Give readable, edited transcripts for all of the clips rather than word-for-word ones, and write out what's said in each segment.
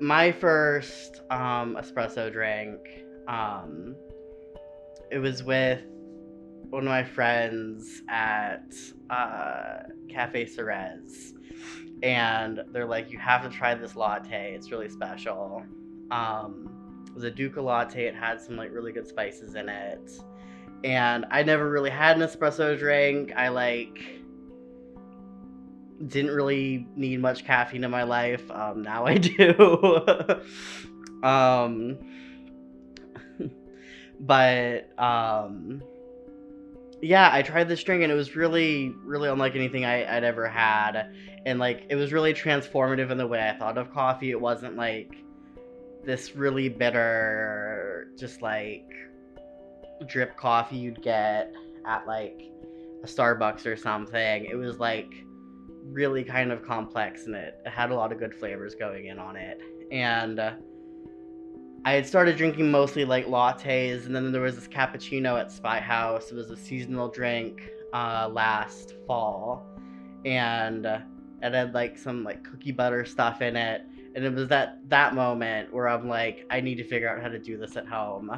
My first espresso drink, it was with one of my friends at Cafe Cerez, and they're like, "You have to try this latte. It's really special." It was a Duca latte. It had some like really good spices in it, and I never really had an espresso drink. I didn't really need much caffeine in my life. Now I do. um, but yeah, I tried this drink and it was really, really unlike anything I'd ever had, and like it was really transformative in the way I thought of coffee. It wasn't like this really bitter, just like drip coffee you'd get at like a Starbucks or something. It was like really kind of complex and it had a lot of good flavors going in on it. And I had started drinking mostly like lattes, and then there was this cappuccino at Spy House. It was a seasonal drink last fall, and it had like some like cookie butter stuff in it. And it was that moment where I'm like, I need to figure out how to do this at home.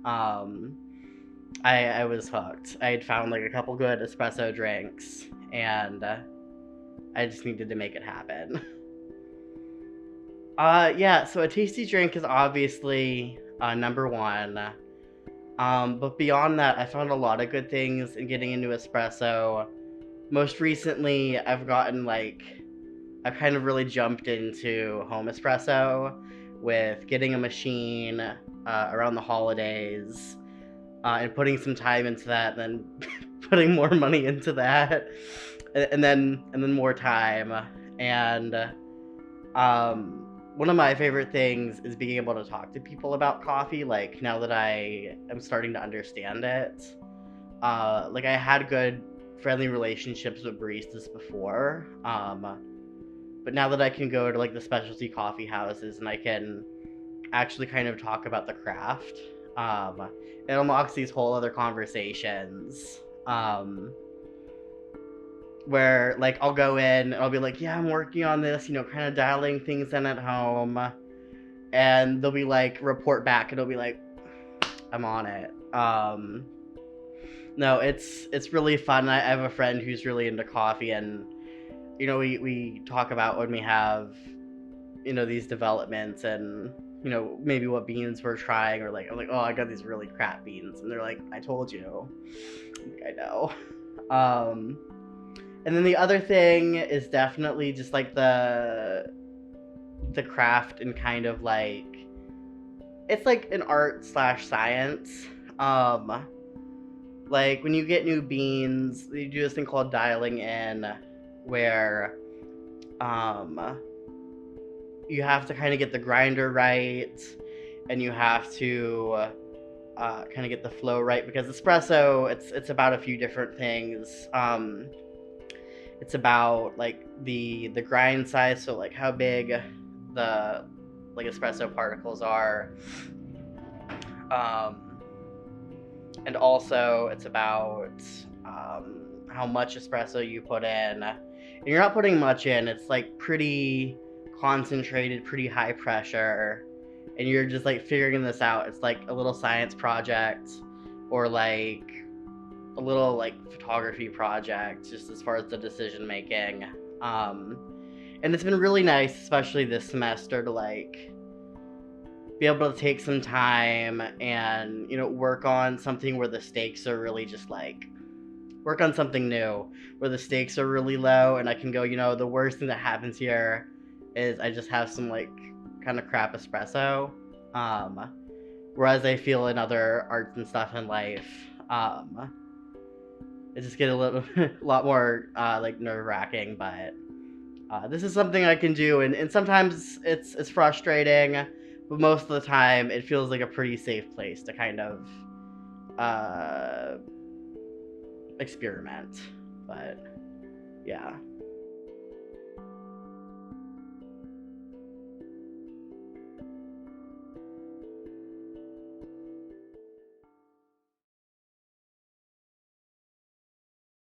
Um, I was hooked. I had found like a couple good espresso drinks, and I just needed to make it happen. Yeah. So a tasty drink is obviously number one. But beyond that, I found a lot of good things in getting into espresso. Most recently, I've kind of really jumped into home espresso with getting a machine around the holidays and putting some time into that, then putting more money into that, and then more time. And one of my favorite things is being able to talk to people about coffee. Like now that I am starting to understand it, like I had good friendly relationships with baristas before, but now that I can go to like the specialty coffee houses and I can actually kind of talk about the craft, um, it unlocks these whole other conversations. Where like I'll go in and I'll be like, yeah, I'm working on this, kind of dialing things in at home, and they'll be like, report back, and it'll be like, I'm on it. No, it's really fun. I have a friend who's really into coffee, and we talk about when we have these developments, and maybe what beans we're trying, or like I'm like, oh, I got these really crap beans, and they're like, I told you. I'm like, I know. um and then the other thing is definitely just like the craft, and kind of like it's like an art slash science. Um like when you get new beans, you do this thing called dialing in, where um you have to kind of get the grinder right, and you have to kind of get the flow right, because espresso, it's about a few different things. It's about like the grind size, so like how big the like espresso particles are, um, and also it's about how much espresso you put in. And you're not putting much in; it's like pretty concentrated, pretty high pressure, and you're just like figuring this out. It's like a little science project, or like a little like photography project, just as far as the decision making. Um, and it's been really nice, especially this semester, to like be able to take some time and work on something where the stakes are really just like work on something new, where the stakes are really low, and I can go, the worst thing that happens here is I just have some like kind of crap espresso. Um, Whereas I feel in other arts and stuff in life, um, it just get a little a lot more like nerve wracking. But this is something I can do, and sometimes it's frustrating, but most of the time it feels like a pretty safe place to kind of uh, experiment. But yeah.